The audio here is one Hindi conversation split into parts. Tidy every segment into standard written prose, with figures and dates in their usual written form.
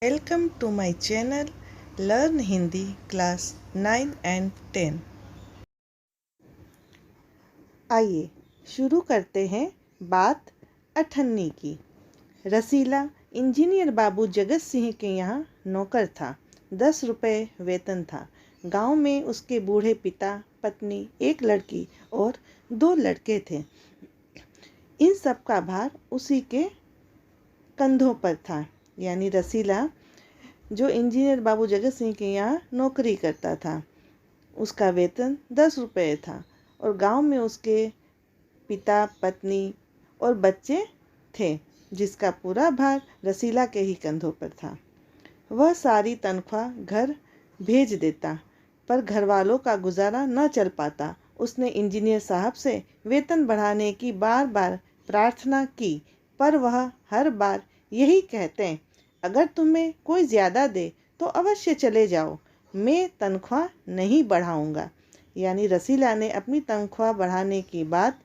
Welcome to my channel Learn Hindi class 9 and 10। आइए शुरू करते हैं बात अठन्नी की। रसीला इंजीनियर बाबू जगत सिंह के यहाँ नौकर था। 10 रुपये वेतन था। गांव में उसके बूढ़े पिता, पत्नी, एक लड़की और 2 लड़के थे। इन सब का भार उसी के कंधों पर था। यानी रसीला जो इंजीनियर बाबू जगत सिंह के यहाँ नौकरी करता था, उसका वेतन 10 रुपये था और गांव में उसके पिता, पत्नी और बच्चे थे, जिसका पूरा भार रसीला के ही कंधों पर था। वह सारी तनख्वाह घर भेज देता, पर घर वालों का गुजारा न चल पाता। उसने इंजीनियर साहब से वेतन बढ़ाने की बार बार प्रार्थना की, पर वह हर बार यही कहते, अगर तुम्हें कोई ज़्यादा दे तो अवश्य चले जाओ, मैं तनख्वाह नहीं बढ़ाऊंगा। यानी रसीला ने अपनी तनख्वाह बढ़ाने की बात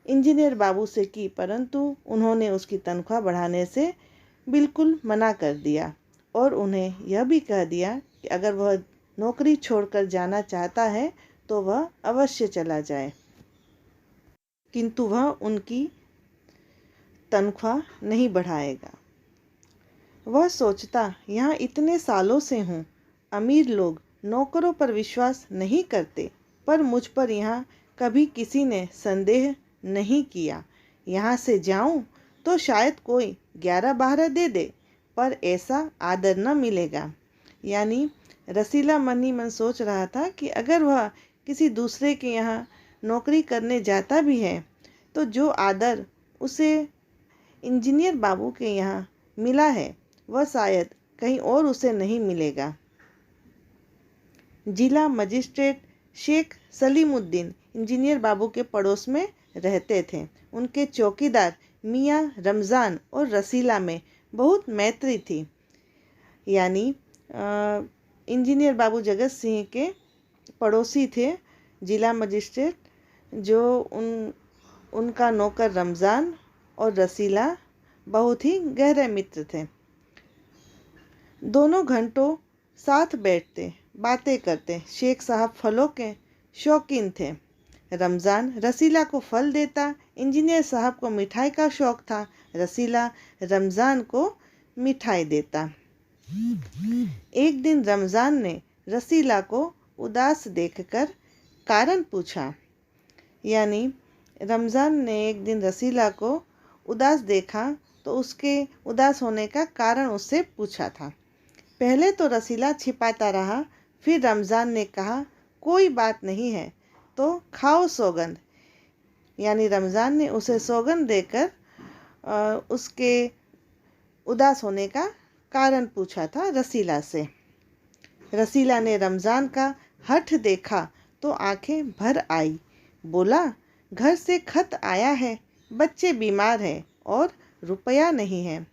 इंजीनियर बाबू से की, परंतु उन्होंने उसकी तनख्वाह बढ़ाने से बिल्कुल मना कर दिया और उन्हें यह भी कह दिया कि अगर वह नौकरी छोड़कर जाना चाहता है तो वह अवश्य चला जाए, किंतु वह उनकी तनख्वाह नहीं बढ़ाएगा। वह सोचता, यहाँ इतने सालों से हूँ, अमीर लोग नौकरों पर विश्वास नहीं करते, पर मुझ पर यहाँ कभी किसी ने संदेह नहीं किया। यहाँ से जाऊँ तो शायद कोई 11-12 दे दे, पर ऐसा आदर न मिलेगा। यानी रसीला मन ही मन सोच रहा था कि अगर वह किसी दूसरे के यहाँ नौकरी करने जाता भी है तो जो आदर उसे इंजीनियर बाबू के यहाँ मिला है वह शायद कहीं और उसे नहीं मिलेगा। जिला मजिस्ट्रेट शेख सलीमुद्दीन इंजीनियर बाबू के पड़ोस में रहते थे। उनके चौकीदार मियाँ रमज़ान और रसीला में बहुत मैत्री थी। यानी इंजीनियर बाबू जगत सिंह के पड़ोसी थे जिला मजिस्ट्रेट, जो उनका नौकर रमज़ान और रसीला बहुत ही गहरे मित्र थे। दोनों घंटों साथ बैठते, बातें करते। शेख साहब फलों के शौकीन थे। रमज़ान रसीला को फल देता, इंजीनियर साहब को मिठाई का शौक था, रसीला रमज़ान को मिठाई देता। एक दिन रमज़ान ने रसीला को उदास देखकर कारण पूछा। यानी रमज़ान ने एक दिन रसीला को उदास देखा तो उसके उदास होने का कारण उससे पूछा था। पहले तो रसीला छिपाता रहा, फिर रमज़ान ने कहा, कोई बात नहीं है तो खाओ सौगंध। यानी रमज़ान ने उसे सौगंध देकर उसके उदास होने का कारण पूछा था रसीला से। रसीला ने रमज़ान का हठ देखा तो आंखें भर आई। बोला, घर से खत आया है, बच्चे बीमार हैं और रुपया नहीं है।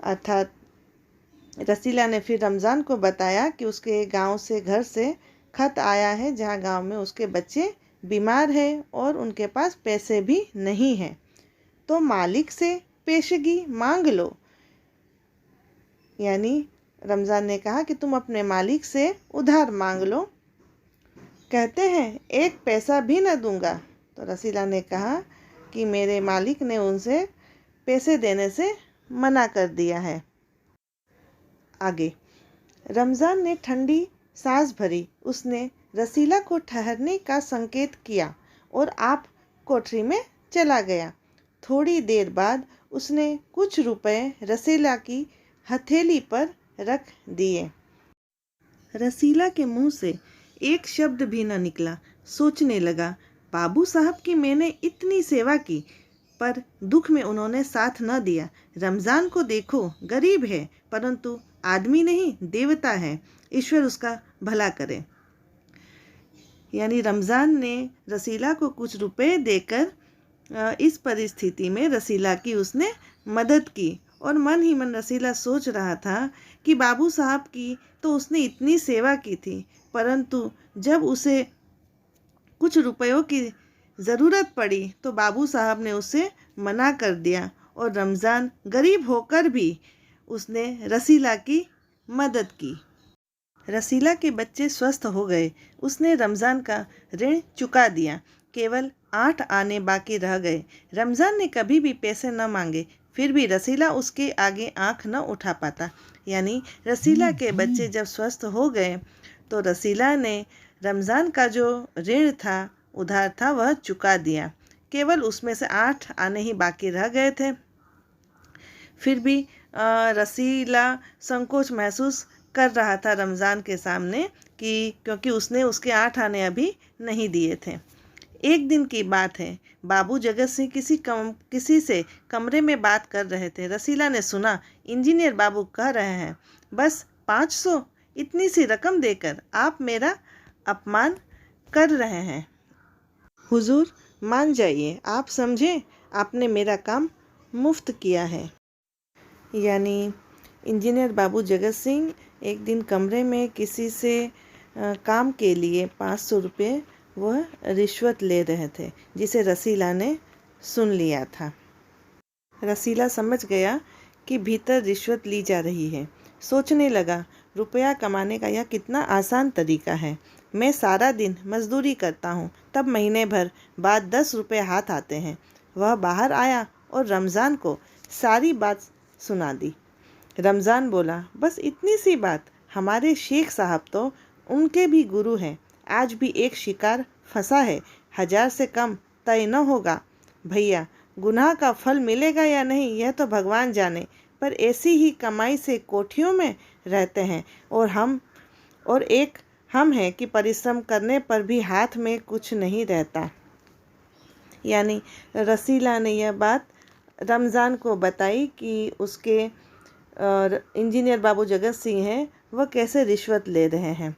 अर्थात रसीला ने फिर रमज़ान को बताया कि उसके गांव से, घर से खत आया है, जहां गांव में उसके बच्चे बीमार हैं और उनके पास पैसे भी नहीं हैं, तो मालिक से पेशगी मांग लो। यानी रमज़ान ने कहा कि तुम अपने मालिक से उधार मांग लो। कहते हैं 1 पैसा भी न दूंगा। तो रसीला ने कहा कि मेरे मालिक ने उनसे पैसे देने से मना कर दिया है। आगे रमज़ान ने ठंडी सांस भरी। उसने रसीला को ठहरने का संकेत किया और आप कोठरी में चला गया। थोड़ी देर बाद उसने कुछ रुपए रसीला की हथेली पर रख दिए। रसीला के मुंह से एक शब्द भी न निकला। सोचने लगा, बाबू साहब की मैंने इतनी सेवा की, पर दुख में उन्होंने साथ न दिया। रमज़ान को देखो, गरीब है, परंतु आदमी नहीं, देवता है, ईश्वर उसका भला करे। यानी रमज़ान ने रसीला को कुछ रुपए देकर इस परिस्थिति में रसीला की उसने मदद की और मन ही मन रसीला सोच रहा था कि बाबू साहब की तो उसने इतनी सेवा की थी, परंतु जब उसे कुछ रुपयों की ज़रूरत पड़ी तो बाबू साहब ने उसे मना कर दिया और रमज़ान गरीब होकर भी उसने रसीला की मदद की। रसीला के बच्चे स्वस्थ हो गए। उसने रमज़ान का ऋण चुका दिया। केवल 8 आने बाकी रह गए। रमज़ान ने कभी भी पैसे न मांगे, फिर भी रसीला उसके आगे आंख न उठा पाता। यानी रसीला के बच्चे जब स्वस्थ हो गए तो रसीला ने रमज़ान का जो ऋण था, उधार था, वह चुका दिया। केवल उसमें से 8 आने ही बाकी रह गए थे। फिर भी रसीला संकोच महसूस कर रहा था रमज़ान के सामने, क्योंकि उसने उसके 8 आने अभी नहीं दिए थे। एक दिन की बात है, बाबू जगत सिंह किसी से कमरे में बात कर रहे थे। रसीला ने सुना, इंजीनियर बाबू कह रहे हैं, बस 500, इतनी सी रकम देकर आप मेरा अपमान कर रहे हैं। हुजूर मान जाइए, आप समझे, आपने मेरा काम मुफ्त किया है। यानी इंजीनियर बाबू जगत सिंह एक दिन कमरे में किसी से काम के लिए 500 रुपये वह रिश्वत ले रहे थे, जिसे रसीला ने सुन लिया था। रसीला समझ गया कि भीतर रिश्वत ली जा रही है। सोचने लगा, रुपया कमाने का यह कितना आसान तरीका है। मैं सारा दिन मजदूरी करता हूँ, तब महीने भर बाद 10 रुपये हाथ आते हैं। वह बाहर आया और रमज़ान को सारी बात सुना दी। रमज़ान बोला, बस इतनी सी बात, हमारे शेख साहब तो उनके भी गुरु हैं। आज भी एक शिकार फंसा है, 1000 से कम तय न होगा। भैया, गुनाह का फल मिलेगा या नहीं यह तो भगवान जाने, पर ऐसी ही कमाई से कोठियों में रहते हैं, और एक हम हैं कि परिश्रम करने पर भी हाथ में कुछ नहीं रहता। यानी रसीला ने यह बात रमज़ान को बताई कि उसके इंजीनियर बाबू जगत सिंह हैं, वह कैसे रिश्वत ले रहे हैं।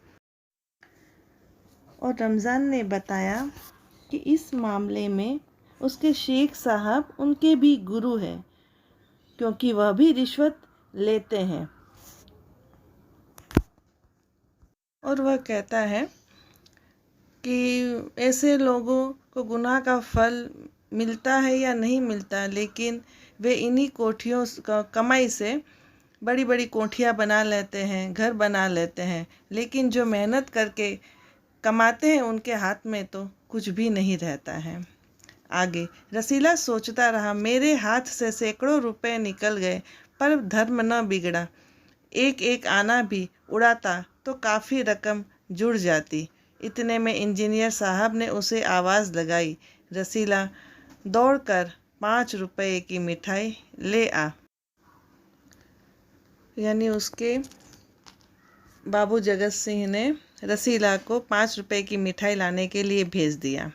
और रमज़ान ने बताया कि इस मामले में उसके शेख साहब उनके भी गुरु हैं, क्योंकि वह भी रिश्वत लेते हैं। और वह कहता है कि ऐसे लोगों को गुनाह का फल मिलता है या नहीं मिलता, लेकिन वे इन्हीं कोठियों कमाई से बड़ी बड़ी कोठियाँ बना लेते हैं, घर बना लेते हैं, लेकिन जो मेहनत करके कमाते हैं उनके हाथ में तो कुछ भी नहीं रहता है। आगे रसीला सोचता रहा, मेरे हाथ से सैकड़ों रुपए निकल गए, पर धर्म न बिगड़ा। एक एक आना भी उड़ाता तो काफ़ी रकम जुड़ जाती। इतने में इंजीनियर साहब ने उसे आवाज़ लगाई, रसीला दौड़कर 5 रुपए की मिठाई ले आ। यानी उसके बाबू जगत सिंह ने रसीला को 5 रुपए की मिठाई लाने के लिए भेज दिया।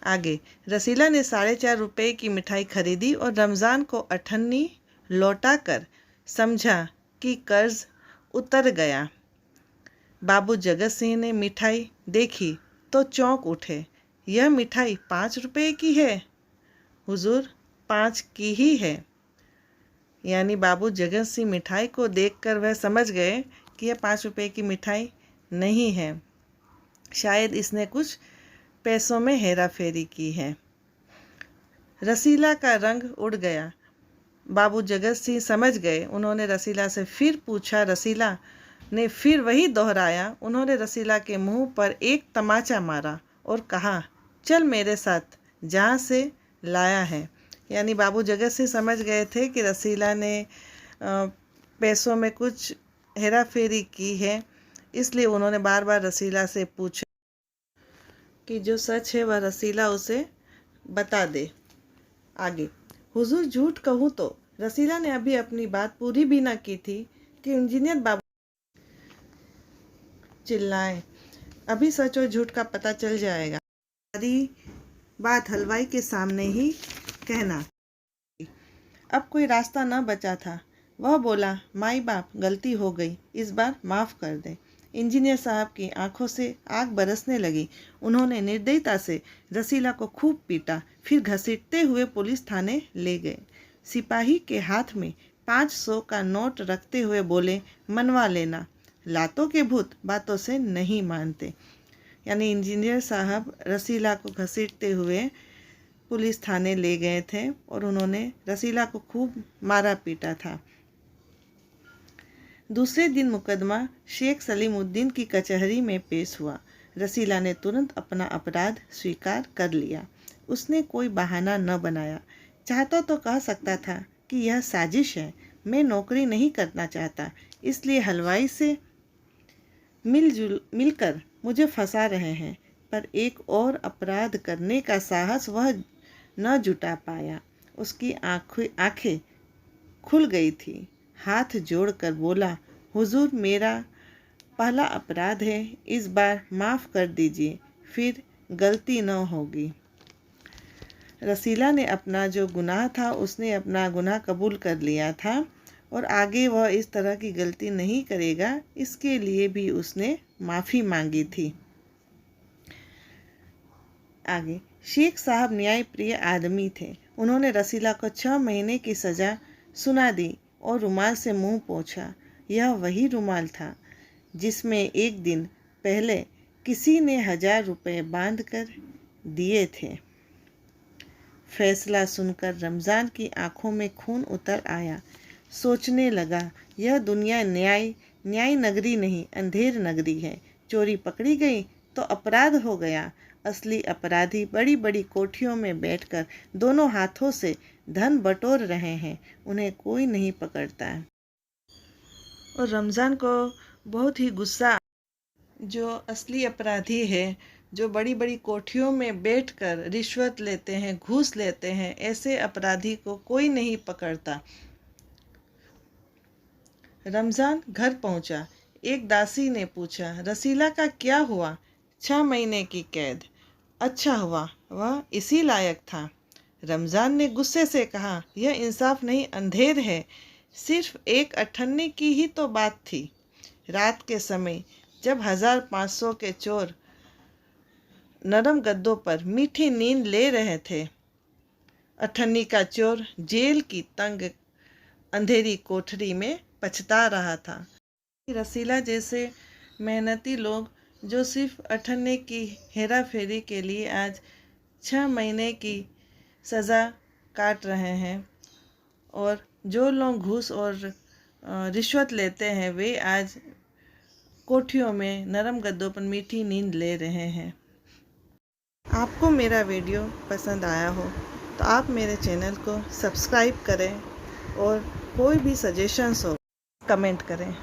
आगे रसीला ने 4.5 रुपए की मिठाई खरीदी और रमज़ान को अठन्नी लौटाकर समझा कि कर्ज उतर गया। बाबू जगत सिंह ने मिठाई देखी तो चौंक उठे, यह मिठाई 5 रुपए की है। हुजूर 5 की ही है। यानी बाबू जगत सिंह मिठाई को देखकर वह समझ गए कि यह 5 रुपए की मिठाई नहीं है, शायद इसने कुछ पैसों में हेरा फेरी की है। रसीला का रंग उड़ गया। बाबू जगत सिंह समझ गए। उन्होंने रसीला से फिर पूछा। रसीला ने फिर वही दोहराया। उन्होंने रसीला के मुंह पर एक तमाचा मारा और कहा, चल मेरे साथ, जहाँ से लाया है। यानी बाबू जगत सिंह समझ गए थे कि रसीला ने पैसों में कुछ हेरा फेरी की है, इसलिए उन्होंने बार बार रसीला से पूछा कि जो सच है वह रसीला उसे बता दे। आगे हुजूर झूठ कहूँ तो, रसीला ने अभी अपनी बात पूरी भी ना की थी कि इंजीनियर बाबू चिल्लाए, अभी सच और झूठ का पता चल जाएगा, सारी बात हलवाई के सामने ही कहना। अब कोई रास्ता न बचा था। वह बोला, माई बाप, गलती हो गई, इस बार माफ़ कर दे। इंजीनियर साहब की आंखों से आग बरसने लगी। उन्होंने निर्दयता से रसीला को खूब पीटा, फिर घसीटते हुए पुलिस थाने ले गए। सिपाही के हाथ में 500 का नोट रखते हुए बोले, मनवा लेना, लातों के भूत बातों से नहीं मानते। यानी इंजीनियर साहब रसीला को घसीटते हुए पुलिस थाने ले गए थे और उन्होंने रसीला को खूब मारा पीटा था। दूसरे दिन मुकदमा शेख सलीमुद्दीन की कचहरी में पेश हुआ। रसीला ने तुरंत अपना अपराध स्वीकार कर लिया। उसने कोई बहाना न बनाया। चाहता तो कह सकता था कि यह साजिश है, मैं नौकरी नहीं करना चाहता, इसलिए हलवाई से मिलकर मुझे फंसा रहे हैं। पर एक और अपराध करने का साहस वह न जुटा पाया। उसकी आंखें खुल गई थी। हाथ जोड़कर बोला, हुजूर, मेरा पहला अपराध है, इस बार माफ़ कर दीजिए, फिर गलती न होगी। रसीला ने अपना जो गुनाह था उसने अपना गुनाह कबूल कर लिया था और आगे वह इस तरह की गलती नहीं करेगा, इसके लिए भी उसने माफ़ी मांगी थी। आगे, शेख साहब न्यायप्रिय आदमी थे। उन्होंने रसीला को 6 महीने की सज़ा सुना दी और रुमाल से मुंह पोंछा। यह वही रुमाल था जिसमें एक दिन पहले किसी ने 1000 रुपये बांधकर दिए थे। फैसला सुनकर रमज़ान की आंखों में खून उतर आया। सोचने लगा, यह दुनिया न्याय नगरी नहीं, अंधेर नगरी है। चोरी पकड़ी गई तो अपराध हो गया। असली अपराधी बड़ी बड़ी कोठियों में बैठकर दोनों हाथों से धन बटोर रहे हैं, उन्हें कोई नहीं पकड़ता है। और रमज़ान को बहुत ही गुस्सा, जो असली अपराधी है, जो बड़ी बड़ी कोठियों में बैठकर रिश्वत लेते हैं, घूस लेते हैं, ऐसे अपराधी को कोई नहीं पकड़ता। रमज़ान घर पहुंचा। एक दासी ने पूछा, रसीला का क्या हुआ? 6 महीने की कैद। अच्छा हुआ, वह इसी लायक था। रमज़ान ने गुस्से से कहा, यह इंसाफ नहीं, अंधेर है। सिर्फ एक अठन्नी की ही तो बात थी। रात के समय जब 1500 के चोर नरम गद्दों पर मीठी नींद ले रहे थे, अठन्नी का चोर जेल की तंग अंधेरी कोठरी में पछता रहा था। रसीला जैसे मेहनती लोग जो सिर्फ अठन्ने की हेरा फेरी के लिए आज 6 महीने की सज़ा काट रहे हैं, और जो लोग घूस और रिश्वत लेते हैं वे आज कोठियों में नरम गद्दों पर मीठी नींद ले रहे हैं। आपको मेरा वीडियो पसंद आया हो तो आप मेरे चैनल को सब्सक्राइब करें और कोई भी सजेशंस हो कमेंट करें।